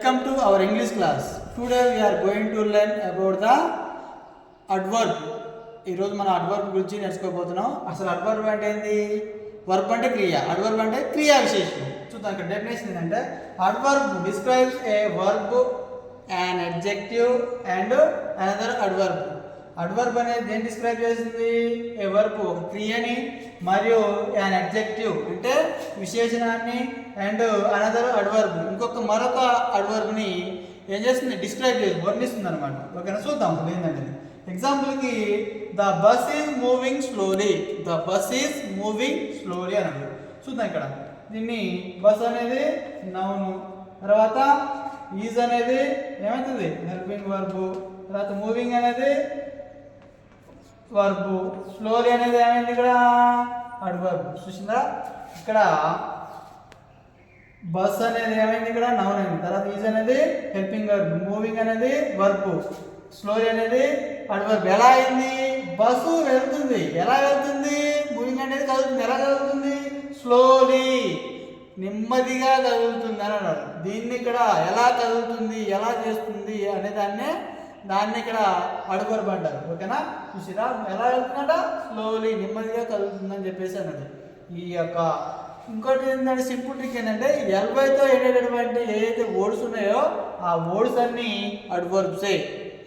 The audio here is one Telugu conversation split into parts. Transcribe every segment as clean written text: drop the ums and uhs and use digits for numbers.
Welcome to our English class. Today we are going to learn about the adverb. ఈరోజు మనం అడ్వర్బ్ గురించి నేర్చుకోబోతున్నాం. అసలు అడ్వర్బ్ అంటే ఏంది? వర్బ్ అంటే క్రియ, అడ్వర్బ్ అంటే క్రియా విశేషం. చూద్దాం ఇక్కడ డెఫినేషన్ ఏంటంటే adverb describes A verb, an adjective and another adverb. Adverb అనేది దేన్ని డిస్క్రైబ్ చేస్తుంది? ఏ వర్బ్ ఒక క్రియని మరియు an adjective అంటే విశేషణాన్ని అండ్ అనదర్ అడ్వర్బ్ మరొక అడ్వర్బ్ని ఏం చేస్తుంది? డిస్క్రైబ్ చేసి వర్ణిస్తుంది అనమాట. ఓకేనా, చూద్దాం ఏంటంటే ఎగ్జాంపుల్కి the bus is moving slowly, the bus is moving slowly అని అన్నారు. చూద్దాం ఇక్కడ దీన్ని బస్ అనేది నౌను, తర్వాత ఈజ్ అనేది ఏమవుతుంది? హెల్పింగ్ వర్బు, తర్వాత మూవింగ్ అనేది వర్బు, స్లోలీ అనేది ఏమైంది? ఇక్కడ అడ్వర్బ్. చూసిందా ఇక్కడ బస్ అనేది ఏమైంది? ఇక్కడ నౌన్ అయింది. తర్వాత ఈజ్ అనేది హెల్పింగ్ వర్బ్, మూవింగ్ అనేది వర్బు, స్లోలీ అనేది అడ్వర్బ్. ఎలా అయింది? బస్సు వెళ్తుంది. ఎలా వెళ్తుంది? మూవింగ్ అనేది కదులుతుంది. ఎలా కదులుతుంది? స్లోలీ, నెమ్మదిగా కదులుతుంది అని అన్నారు. దీన్ని ఇక్కడ ఎలా కదులుతుంది, ఎలా చేస్తుంది అనే దాన్ని ఇక్కడ అడ్వర్బ్ అంటారు. ఓకేనా, చూసిరా ఎలా వెళ్తుందంట? స్లోలీ, నెమ్మదిగా కదులుతుందని చెప్పేసి అన్నది. ఈ యొక్క ఇంకోటి ఏంటంటే సింపుల్ ట్రిక్ ఏంటంటే ఎల్వైతో ఎండేటటువంటి ఏదైతే వర్డ్స్ ఉన్నాయో ఆ వర్డ్స్ అన్నీ అడ్వర్బ్సే.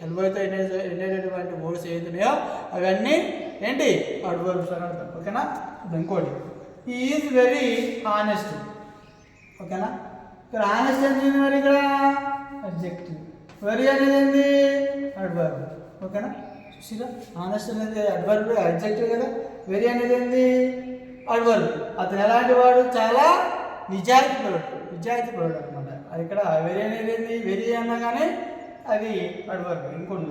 ఎల్వైతో ఎండేటటువంటి వర్డ్స్ ఏదైతే ఉన్నాయో అవన్నీ ఏంటి? అడ్వర్బ్స్ అని అంటారు. ఓకేనా, ఇంకోటి హీ ఈజ్ వెరీ హానెస్ట్. ఓకేనా, ఇక్కడ హానెస్ట్ అనేది మరి ఇక్కడ అడ్జెక్టివ్, వెరీ అనేది ఏంది? అడ్వర్బ్. ఓకేనా, చూసిరా హానెస్ట్ అనేది అడ్వర్బ్, అడ్జెక్టివ్ కదా. వెరీ అనేది ఏంది? అడ్వర్బ్. అతను ఎలాంటి వాడు? చాలా నిజాయితీపరుడు అనమాట. అది ఇక్కడ వెరీ అనేది ఏంది? వెరీ అనగానే అది అడ్వర్బ్. ఇంకోటి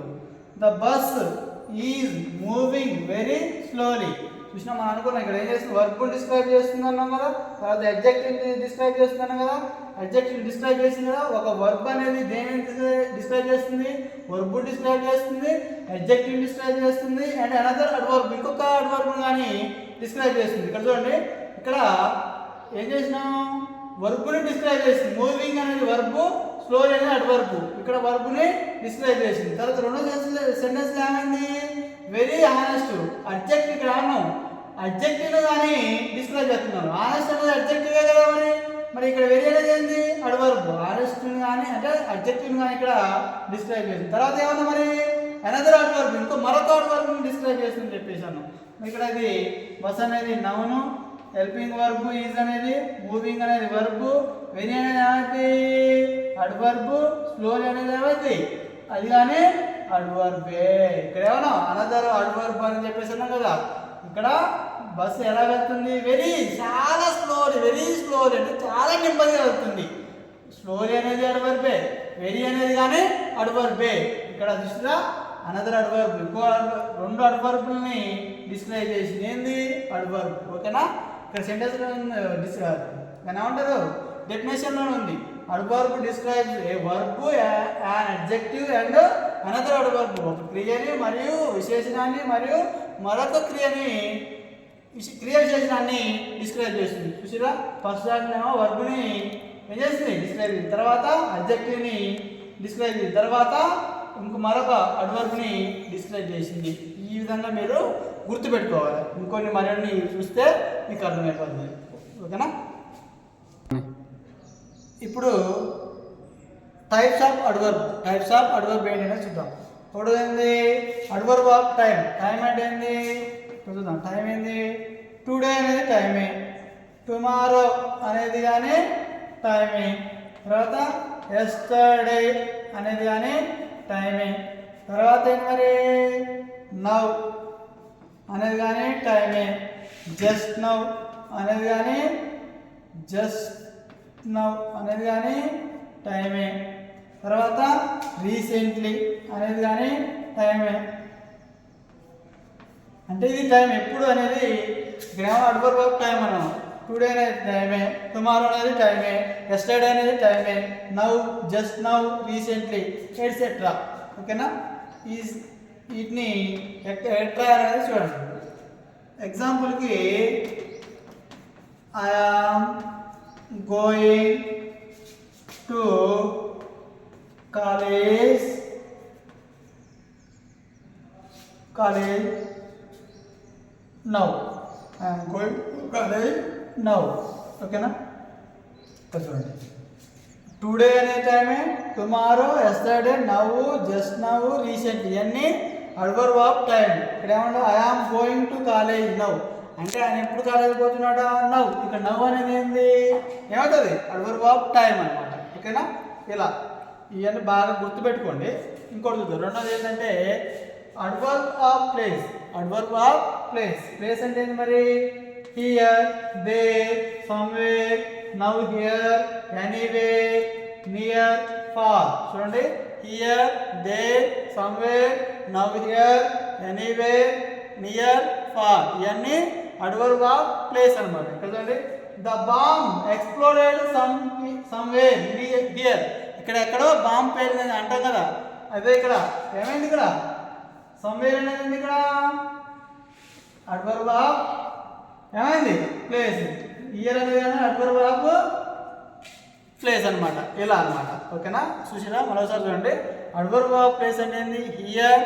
the bus is moving very slowly. చూసినా మనం అనుకున్నాం ఇక్కడ ఏం చేస్తుంది? వర్బ్ డిస్క్రైబ్ చేస్తుంది అన్నాం కదా, తర్వాత అడ్జెక్టివ్ డిస్క్రైబ్ చేస్తున్నాం కదా. అడ్జెక్టివ్ డిస్క్రైబ్ చేసింది కదా. ఒక వర్బ్ అనేది దేని డిస్క్రైబ్ చేస్తుంది? వర్బ్ డిస్క్రైబ్ చేస్తుంది, అడ్జెక్టివ్ డిస్క్రైబ్ చేస్తుంది అండ్ అనదర్ అడ్వర్బ్ ఇంకొక అడ్వర్బ్ కానీ డిస్క్రైబ్ చేస్తుంది. ఇక్కడ చూడండి, ఇక్కడ ఏం చేసినాం? వర్బ్ని డిస్క్రైబ్ చేసింది. మూవింగ్ అనేది వర్బ్, స్లోలీ అనేది అడ్వర్బ్. ఇక్కడ వర్బ్ని డిస్క్రైబ్ చేసింది. తర్వాత రెండో సెంటెన్స్ ఏమైంది? Very honest. అడ్జెక్టివ్ ఇక్కడ అన్నాం, అడ్జెక్టివ్ కానీ డిస్క్రైబ్ చేస్తున్నాను. హానెస్ట్ అనేది అడ్జెక్టివే కదా. మరి ఇక్కడ వెరీ అనేది ఏంది? అడ్వర్బ్. హానెస్ట్ కానీ అంటే అడ్జెక్టివ్ కానీ ఇక్కడ డిస్క్రైబ్ చేసింది. తర్వాత ఏమన్నా మరి అనదర్ అడ్వర్బ్ మరొక అడ్వర్బ్ని డిస్క్రైబ్ చేస్తుందని చెప్పేసాను. ఇక్కడ ఇది బస్ అనేది నౌను, హెల్పింగ్ వర్బ్, ఈజ్ అనేది మూవింగ్ అనేది వర్బ్, వెరీ అనేది ఏమైంది? అడ్వర్బ్, స్లోలీ అనేది ఏమైంది? అది కానీ అడ్వర్బే. ఇక్కడ ఏమన్నా అనదర్ అడ్వర్బ్ అని చెప్పేసి కదా. ఇక్కడ బస్సు ఎలా వెళ్తుంది? వెరీ, చాలా స్లోలీ, వెరీ స్లోలీ అంటే చాలా నెమ్మదిగా వెళ్తుంది. స్లోలీ అనేది అడ్వర్బే, వెరీ అనేది కానీ అడ్వర్బే. ఇక్కడ దృష్టిగా అనదర్ అడ్వర్బ్ రెండు అడ్వర్బ్ని డిస్క్రైబ్ చేసింది ఏంది? అడ్వర్బ్. ఓకేనా, ఇక్కడ సెంటెన్స్ దాన్ని ఏమంటారు? డెఫినేషన్లో ఉంది. Adverb describes A verb, an adjective and another adverb. ఒక క్రియని మరియు విశేషణాన్ని మరియు మరొక క్రియ విశేషణాన్ని డిస్క్రైబ్ చేస్తుంది. చూసిరా ఫస్ట్ దాంట్లో వర్బ్ని ఏం చేస్తుంది? డిస్క్రైబ్ చేసింది. తర్వాత అడ్జెక్టివ్ని డిస్క్రైబ్ చేసింది. తర్వాత మరొక అడ్వర్బ్ని డిస్క్రైబ్ చేసింది. ఈ విధంగా మీరు గుర్తుపెట్టుకోవాలి. ఇంకొన్ని మరిన్ని చూస్తే మీకు అర్థమైపోతుంది. ఓకేనా, ఇప్పుడు టైప్స్ ఆఫ్ అడ్వర్బ్ ఏంటంటే చూద్దాం. ఇప్పుడు ఏంది? Adverb of time. టైం అంటే ఏంది చూద్దాం. టైం ఏంది? టుడే అనేది టైమే, టుమారో అనేది కానీ టైమే, తర్వాత ఎస్టర్డే అనేది కానీ టైమే, తర్వాత ఏంటి మరి? నౌ అనేది కానీ టైమే, జస్ట్ నౌ అనేది కానీ అనేది కానీ టైమే, తర్వాత రీసెంట్లీ అనేది కానీ టైమే. అంటే ఇది టైం ఎప్పుడు అనేది ఇక్కడ అడ్వర్బ్ ఆఫ్ టైం అన్నాం. టుడే అనేది టైమే, టుమారో అనేది టైమే, ఎస్టర్డే అనేది టైమే, now, just now, recently etcetera. ఓకేనా, వీటిని ఎట్లా అనేది చూడండి. ఎగ్జాంపుల్కి I am going to college, college now. I am going to college now. ఓకేనా? చూడండి, టుడే అనే టైమే, tomorrow, yesterday, now, just now, recent, ఇవన్నీ అడ్వర్బ్ ఆఫ్ టైం. ఇక్కడ ఏమన్నా I am going to college now అంటే ఆయన ఎప్పుడు కాలేజ్ పోతున్నాడా? నవ్. ఇక్కడ నవ్ అనేది ఏంది ఏమవుతుంది? అడ్వర్బ్ ఆఫ్ టైం అనమాట. ఓకేనా? ఇలా ఇవన్నీ బాగా గుర్తుపెట్టుకోండి. ఇంకోటి చూద్దాం. రెండోది ఏంటంటే adverb of place. Adverb of place. Place అంటే ఏంటి మరి? Here, there, somewhere, now here, anywhere, near, far. చూడండి, here, there, somewhere, now here, anywhere, near, far, ఇవన్నీ అడ్వర్బ్ ఆఫ్ ప్లేస్ అనమాట. చూడండి, the bomb exploded somewhere here. ఇక్కడ ఎక్కడో బాంబ్ పేలిందని అంటాం కదా, అదే ఇక్కడ ఏమైంది? ఇక్కడ సమ్వేర్ అనేది ఇక్కడ అడ్వర్బ్ ఆఫ్ ఏమైంది? ప్లేస్. ఇయర్ అనేది అడ్వర్బ్ ఆఫ్ ప్లేస్ అనమాట. ఇలా అనమాట. ఓకేనా? చూసిరా? మరోసారి చూడండి, అడ్వర్బ్ ఆఫ్ ప్లేస్ అంటే ఏంది? Here,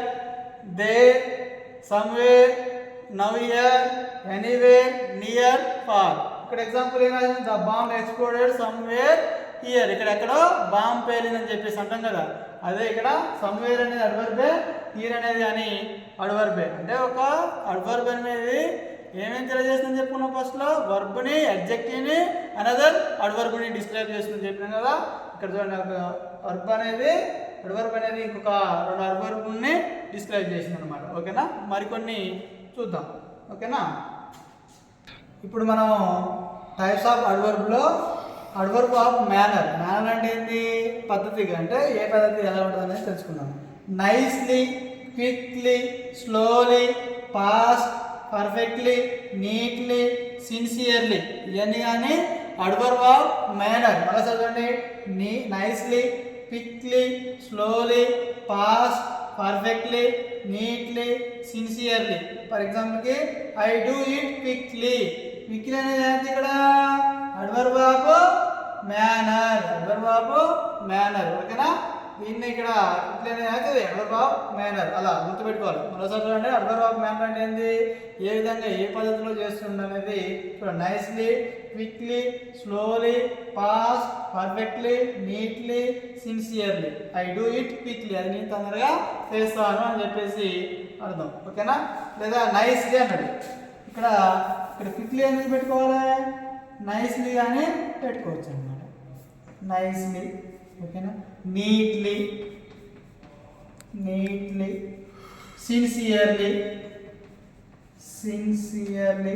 there, somewhere, now here, anywhere, near, far. ఇక్కడ ఎగ్జాంపుల్ ఏం రాసింది? The bomb exploded somewhere here. ఇక్కడ ఎక్కడో బాంబ్ పేలిందని చెప్పేసి అంటాం కదా, అదే ఇక్కడ సమ్వేర్ అనేది అడ్వర్బే, హియర్ అనేది అని అడ్వర్బే. అంటే ఒక అడ్వర్బ్ అనేది ఏమేమి తెలియజేస్తుందని చెప్పుకున్నాం ఫస్ట్లో? వర్బ్ని, అడ్జెక్టివ్ని, అనదర్ అడ్వర్బ్ని డిస్క్రైబ్ చేస్తుందని చెప్పినాం కదా. ఇక్కడ చూడండి, ఒక వర్బ్ అనేది అడ్వర్బ్ అనేది ఇంకొక రెండు అడ్వర్బ్ని డిస్క్రైబ్ చేసింది అనమాట. ఓకేనా? మరికొన్ని చూద్దాం. ఓకేనా? ఇప్పుడు మనం టైప్స్ ఆఫ్ అడ్వర్బ్లో అడ్వర్బ్ ఆఫ్ మేనర్. మేనర్ అంటే ఏంటి? పద్ధతిగా, అంటే ఏ పద్ధతి ఎలా ఉంటుంది అనేది తెలుసుకున్నాం. Nicely, quickly, slowly, fast, perfectly, neatly, sincerely, ఇవన్నీ కానీ అడ్వర్బ్ ఆఫ్ మేనర్. మళ్ళీ చదవండి, nicely, quickly, slowly, fast, perfectly, neatly, sincerely. For ఎగ్జాంపుల్కి I do it quickly. Quickly అనేది ఏంటి? ఇక్కడ adverb of manner. Adverb of manner. ఓకేనా? దీన్ని ఇక్కడ క్విక్లీ అనేది అవుతుంది అడ్వర్బ్ ఆఫ్ మేనర్. అలా గుర్తుపెట్టుకోవాలి. మరోసారి చూడండి, అడ్వర్బ్ ఆఫ్ మేనర్ అంటే ఏంటి? ఏ విధంగా ఏ పద్ధతిలో చేస్తుంది అనేది చూడండి. Nicely, quickly, slowly, fast, perfectly, neatly, sincerely. I do it quickly, అది నేను తొందరగా చేస్తాను అని చెప్పేసి అర్థం. ఓకేనా? లేదా నైస్లీ అన్నాడు. ఇక్కడ క్విక్లీ అనేది పెట్టుకోవాలి, నైస్లీ అని పెట్టుకోవచ్చు అన్నమాట. నైస్లీ. ఓకేనా? నీట్లీ, నీట్లీ, సిన్సియర్లీ, సిన్సియర్లీ,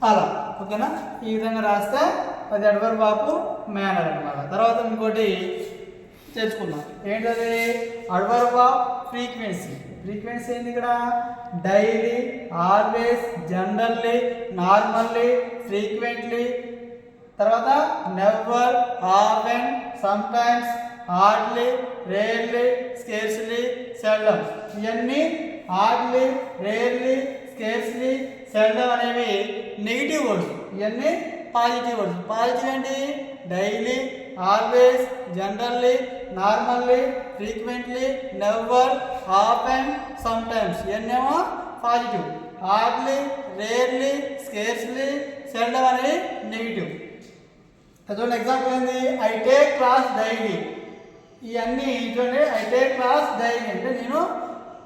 అలా. ఓకేనా? ఈ విధంగా రాస్తే అది అడ్వర్బ్ ఆఫ్ మేనర్ అనమాట. తర్వాత ఇంకోటి తెలుసుకుందాం. ఏంటది? Adverb off frequency. ఫ్రీక్వెన్సీ ఏంది? ఇక్కడ daily, always, generally, normally, frequently, తర్వాత never, often, sometimes, hardly, rarely, scarcely, seldom. ఇవన్నీ హార్డ్లీ, రేర్లీ, స్కేర్స్లీ, సెల్డమ్ అనేవి నెగిటివ్ వర్డ్స్. ఇవన్నీ పాజిటివ్ వర్డ్స్. పాజిటివ్ ఏంటి? Daily, always, generally, normally, frequently, never, often, sometimes, ఇవన్నేమో positive. Hardly, rarely, scarcely, seldom అనేవి నెగిటివ్. చూడండి, ఎగ్జాంపుల్ ఏంది? I take class daily. ఇవన్నీ చూడండి, ఐ టేక్ క్లాస్ డైలీ అంటే నేను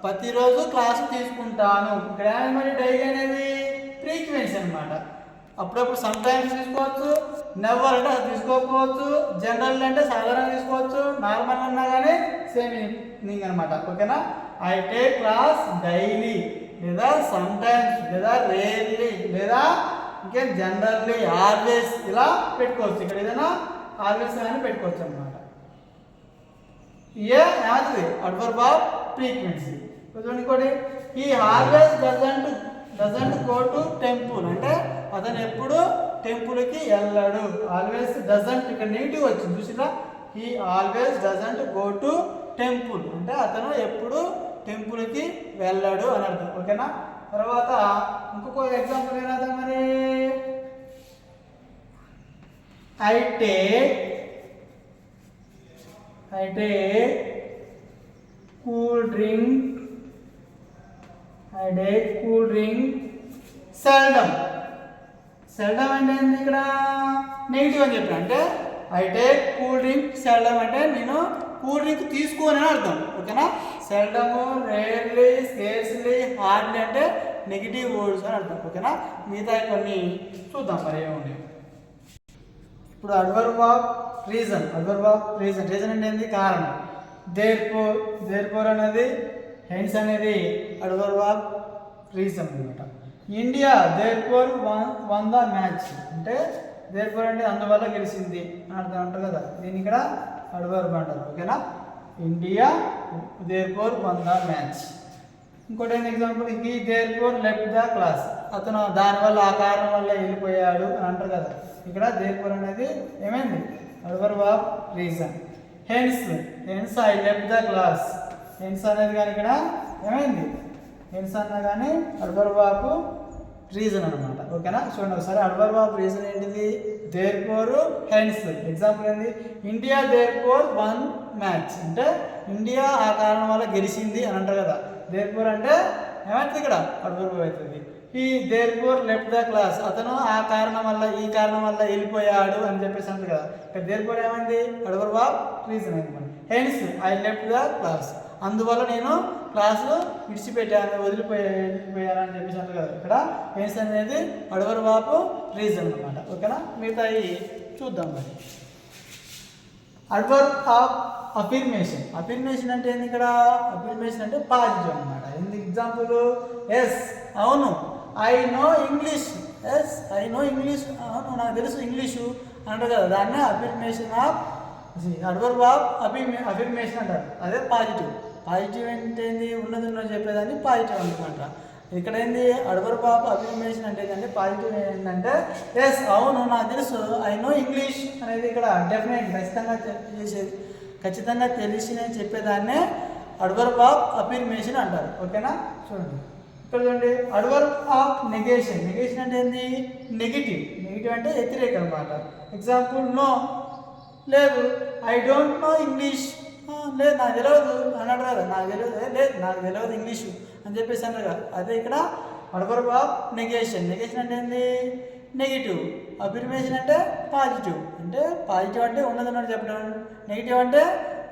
ప్రతిరోజు క్లాసు తీసుకుంటాను. ఇక్కడ మరి డైలీ అనేది ఫ్రీక్వెన్సీ అనమాట. అప్పుడప్పుడు సమ్ టైమ్స్ తీసుకోవచ్చు, నెవర్ అంటే అది తీసుకోకపోవచ్చు, జనరల్ అంటే సాధారణంగా తీసుకోవచ్చు, నార్మల్ అన్నా కానీ సేమ్ మీనింగ్ అనమాట. ఓకేనా? ఐ టేక్ క్లాస్ డైలీ, లేదా సమ్ టైమ్స్, లేదా రేర్లీ, లేదా ఇంకేం జనరల్లీ, ఆల్వేస్, ఇలా పెట్టుకోవచ్చు. ఇక్కడ ఏదైనా ఆల్వేస్ అని పెట్టుకోవచ్చు అనమాట. ఏ యాది అడ్వర్బ్ ఆఫ్ ఫ్రీక్వెన్సీ. ఇంకోటి, ఈ always doesn't go to temple అంటే అతను ఎప్పుడు టెంపుల్కి వెళ్ళాడు. ఆల్వేస్ డజంట్, ఇక్కడ నెగిటివ్ వచ్చింది చూసిరా. ఈ always doesn't go to temple అంటే అతను ఎప్పుడు టెంపుల్కి వెళ్ళాడు అని అర్థం. ఓకేనా? తర్వాత ఇంకొక ఎగ్జాంపుల్ ఏదైనా మరి I take I take cool drink. I take cool drink seldom. Seldom అంటే ఏంటి ఇక్కడ నెగిటివ్ అని చెప్పాను. అంటే I take cool drink seldom అంటే నేను కూల్ డ్రింక్ తీసుకోని అని అర్థం. ఓకేనా. సెల్డము, రేర్లీ, స్కేర్స్లీ, హార్డ్లీ అంటే నెగిటివ్ వర్డ్స్ అని అర్థం. ఓకేనా. మిగతా కొన్ని చూద్దాం మరి ఏముంది. ఇప్పుడు adverb of reason. Adverb of reason. Reason అంటే ఏంటి? కారణం. దేర్ఫోర్. దేర్ఫోర్ అనేది హెన్స్ అనేది అడ్వర్బ్ ఆఫ్ రీజన్ అనమాట. India therefore won the match అంటే దేర్ఫోర్ అంటే అందువల్ల గెలిచింది అని అర్థం అంటారు కదా. దీన్ని ఇక్కడ అడ్వర్బ్ అంటారు. ఓకేనా. India therefore won the match. ఇంకోటి example, he therefore left the class. అతను దానివల్ల ఆ కారణం వల్ల వెళ్ళిపోయాడు అని అంటారు కదా. ఇక్కడ దేర్ఫోర్ అనేది ఏమైంది? Adverb of reason. Hence. Hence I left the class. Hence అనేది కానీ ఇక్కడ ఏమైంది? హెన్స్ అన్నా కానీ అడ్వర్బ్ ఆఫ్ రీజన్ అనమాట. ఓకేనా. చూడండి ఒకసారి. అడ్వర్బ్ ఆఫ్ రీజన్ ఏంటిది? Therefore, hence. ఎగ్జాంపుల్ ఏంటి? ఇండియా దేర్ఫోర్ వన్ మ్యాచ్ అంటే ఇండియా ఆ కారణం వల్ల గెలిచింది అని అంటారు కదా. దేర్ఫోర్ అంటే ఏమవుతుంది? ఇక్కడ అడ్వర్బ్ అవుతుంది. He therefore left the class. అతను ఆ కారణం వల్ల ఈ కారణం వల్ల వెళ్ళిపోయాడు అని చెప్పేసి అంటారు కదా. ఇక్కడ దేర్ఫోర్ ఏమైంది? అడ్వర్బ్ ఆఫ్ రీజన్ అయింది. Hence I left the class. అందువల్ల నేను క్లాసు విడిచిపెట్టాను, వెళ్ళిపోయాను అని చెప్పేసి అంటారు కదా. ఇక్కడ హెన్స్ అనేది అడ్వర్బ్ ఆఫ్ రీజన్ అనమాట. ఓకేనా. మిగతాయి చూద్దాం మరి. Adverb of affirmation. అఫిర్మేషన్ అంటే ఏంది? ఇక్కడ అఫిర్మేషన్ అంటే పాజిటివ్ అనమాట. ఎందుకు? ఎగ్జాంపుల్, ఎస్ అవును, I know English. Yes I know English, అవును నాకు తెలుసు ఇంగ్లీషు అంటారు కదా. దాన్ని affirmation of adverb of affirmation అంటారు. అదే పాజిటివ్. పాజిటివ్ అంటే ఏంది? ఉన్నది చెప్పేదాన్ని పాజిటివ్ అనమాట. ఇక్కడ ఏంది? అడ్వర్బ్ ఆఫ్ అఫిర్మేషన్ అంటే ఏంటంటే పాజిటివ్ ఏంటంటే ఎస్ అవును నాకు తెలుసు, ఐ నో ఇంగ్లీష్ అనేది ఇక్కడ డెఫినెట్ ఖచ్చితంగా తెలిసిన చెప్పేదాన్నే అడ్వర్బ్ ఆఫ్ అఫిర్మేషన్ అంటారు. ఓకేనా. చూడండి ఇక్కడ చూడండి. Adverb of negation. నెగేషన్ అంటే ఏంది? నెగిటివ్. నెగిటివ్ అంటే వ్యతిరేకం అనమాట. ఎగ్జాంపుల్, నో లేదు, ఐ డోంట్ నో ఇంగ్లీష్. లేదు నాకు తెలియదు అన్నాడు కదా. నాకు తెలియదు, లేదు నాకు తెలియదు ఇంగ్లీషు అని చెప్పేసి అన్నారు కదా. అదే ఇక్కడ అడ్వర్బ్ ఆఫ్ నెగేషన్. నెగేషన్ అంటే ఏంది? నెగిటివ్. అఫిర్మేషన్ అంటే పాజిటివ్. అంటే పాజిటివ్ అంటే ఉన్నది చెప్పడం, నెగిటివ్ అంటే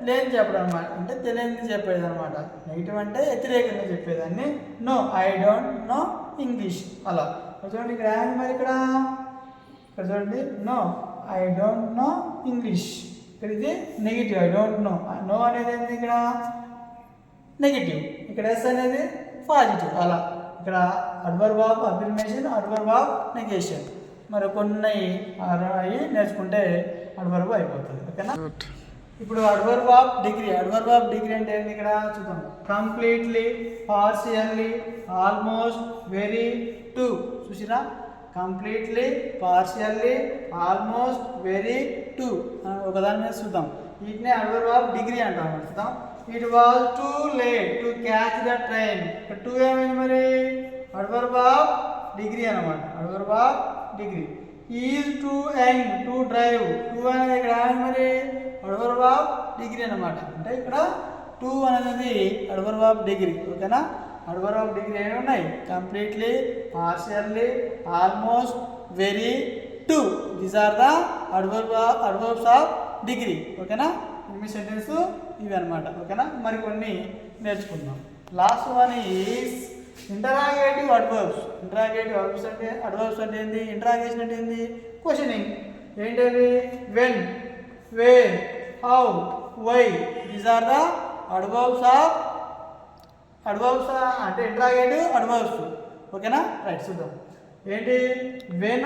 లేని చెప్పడం అనమాట. అంటే తెలియని చెప్పేది అనమాట. నెగిటివ్ అంటే వ్యతిరేకంగా చెప్పేదాన్ని no I don't know English అలా. చూడండి ఇక్కడ మరి ఇక్కడ చూడండి, no I don't know English. ఇక్కడ ఇది negative. I don't know. No అనేది ఏంటి? ఇక్కడ నెగిటివ్. ఇక్కడ ఎస్ అనేది పాజిటివ్. అలా ఇక్కడ adverb of affirmation, adverb of negation. మరి కొన్ని అవి నేర్చుకుంటే అడ్వర్బ్ అయిపోతుంది. ఓకేనా. ఇప్పుడు adverb of degree. Adverb of degree అంటే ఏంటి? ఇక్కడ చూద్దాం. Completely, partially, almost, very, too. చూసిరా? Completely, partially, almost, very, too. ఒకదాని మీద చూద్దాం. వీటిని అడ్వర్బ్ ఆఫ్ డిగ్రీ అంటాం. చూద్దాం. It was too late to catch the train. ఇక్కడ టూ ఏమైంది మరి? అడ్వర్బ్ ఆఫ్ డిగ్రీ అనమాట. Adverb of degree. Is too young to drive. Two అనేది ఇక్కడ ఏమైంది మరి? అడ్వర్బ్ ఆఫ్ డిగ్రీ అనమాట. అంటే ఇక్కడ టూ అనేది అడ్వర్బ్ ఆఫ్ డిగ్రీ. ఓకేనా. అడ్వర్బ్ ఆఫ్ డిగ్రీ ఏమి ఉన్నాయి? Completely, partially, almost, very, too. These are the adverbs of degree. ఓకేనా. మీ సెంటెన్స్ ఇవి అనమాట. ఓకేనా. మరి కొన్ని నేర్చుకుందాం. Last one is interrogative adverbs. Interrogative adverbs అంటే ఏంది? ఇంటరాగేషన్ అంటే ఏంది? క్వశ్చనింగ్. ఏంటది? When, where, how, why. These are the adverbs అంటే ఇంటరాగేటివ్ అడ్వర్బ్స్. ఓకేనా. రైట్ చూద్దాం. ఏంటి? When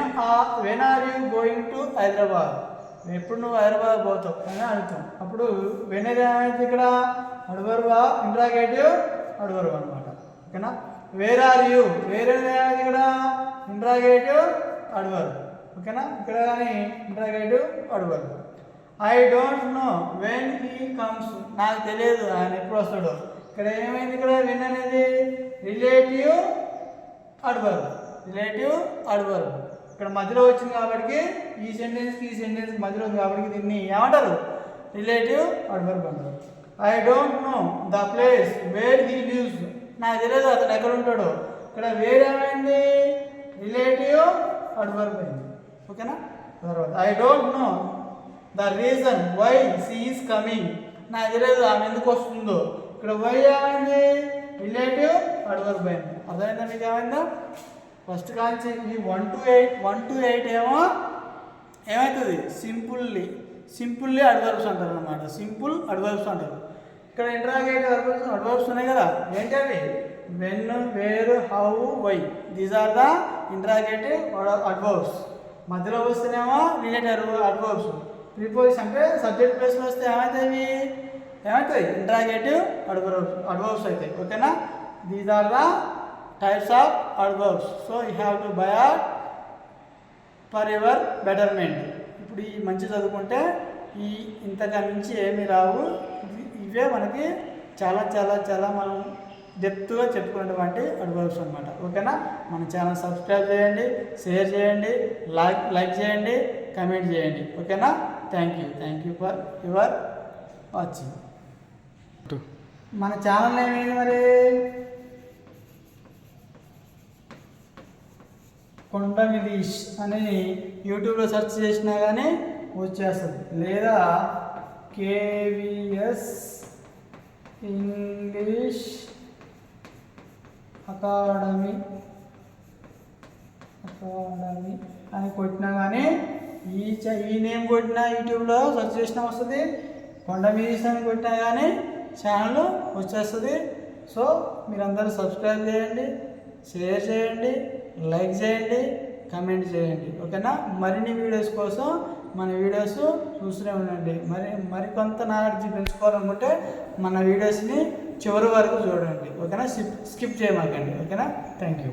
are you going to Hyderabad. ఎప్పుడు నువ్వు హైదరాబాద్ పోతావు అని అడుగుతాం. అప్పుడు వెన్ ఏమైంది? ఇక్కడ అడ్వర్బ్ ఇంటరాగేటివ్ అడ్వర్బ్ అనమాట. ఓకేనా. Where are you. వేర్ అనేది ఏమైంది? ఇక్కడ ఇంటరాగేటివ్ అడ్వర్బ్. ఓకేనా. ఇక్కడ కానీ interrogative adverb. I don't no when he comes. నాకు తెలియదు ఆయన ఎప్పుడు వస్తాడో. ఇక్కడ ఏమైంది? ఇక్కడ వెన్ అనేది రిలేటివ్ అడ్వర్బ్. రిలేటివ్ అడ్వర్బ్ ఇక్కడ మధ్యలో వచ్చింది కాబట్టి ఈ సెంటెన్స్కి ఈ సెంటెన్స్ మధ్యలో ఉంది కాబట్టి దీన్ని ఏమంటారు? రిలేటివ్ అడ్వర్బ్ అంటారు. I don't know the place where he lives, నాకు తెలియదు అతను ఎక్కడ ఉంటాడో. ఇక్కడ వేర్ ఏమైంది, రిలేటివ్ అడ్వర్బ్ అయింది. ఓకేనా. తర్వాత I don't know the reason why she is coming, నాకు తెలియదు ఆమె ఎందుకు వస్తుందో. ఇక్కడ వై ఏమైంది, రిలేటివ్ అడ్వర్బ్ అయింది. అదైందా మీకు ఏమైందా. ఫస్ట్ కాంచి ఈ 1 to 8 ఏమో ఏమవుతుంది, సింపుల్లీ అడ్వర్బ్స్ అంటారు అన్నమాట. సింపుల్ అడ్వర్బ్స్ అంటారు. ఇక్కడ ఇంటరాగేటివ్ అడ్వర్బ్స్ ఉన్నాయి కదా, ఏంటవి, when, where, how, why, these are the interrogative adverbs. మధ్యలో వస్తేనేమో రిలేటివ్ అడ్వర్బ్స్. ప్రిపోజిషన్ అంటే సబ్జెక్ట్ ప్లేస్లో వస్తే ఏమవుతాయి, ఇంటరాగేటివ్ అడ్వర్బ్స్ అవుతాయి. ఓకేనా. These are the types of adverbs. So you have to by out for your betterment. ఇప్పుడు ఈ మంచి చదువుకుంటే ఇంతగా మించి ఏమీ రావు. ఇవే మనకి చాలా చాలా చాలా మనం డెప్త్గా చెప్పుకున్నటువంటి అడ్వర్బ్స్ అనమాట. ఓకేనా. మన ఛానల్ సబ్స్క్రైబ్ చేయండి, షేర్ చేయండి, లైక్ చేయండి, కమెంట్ చేయండి. ఓకేనా. Thank you for your watching. మన ఛానల్ ఏమైంది మరి, కొండమిదీష్ అని యూట్యూబ్లో సెర్చ్ చేసినా కానీ వచ్చేస్తుంది, లేదా కేవీఎస్ ఇంగ్లీష్ అకాడమీ అని కొట్టినా కానీ ఈ నేమ్ కొట్టినా యూట్యూబ్లో సెర్చ్ చేసినా వస్తుంది. కొండమిదీష్ అని కొట్టినా కానీ ఛానల్ వచ్చేస్తుంది. సో మీరందరూ సబ్స్క్రైబ్ చేయండి, షేర్ చేయండి, లైక్ చేయండి, కమెంట్ చేయండి. ఓకేనా. మరిన్ని వీడియోస్ కోసం మన వీడియోస్ చూస్తూనే ఉండండి. మరికొంత నాలెడ్జ్ పెంచుకోవాలనుకుంటే మన వీడియోస్ని చివరి వరకు చూడండి. ఓకేనా. స్కిప్ చేయమాకండి. ఓకేనా. Thank you.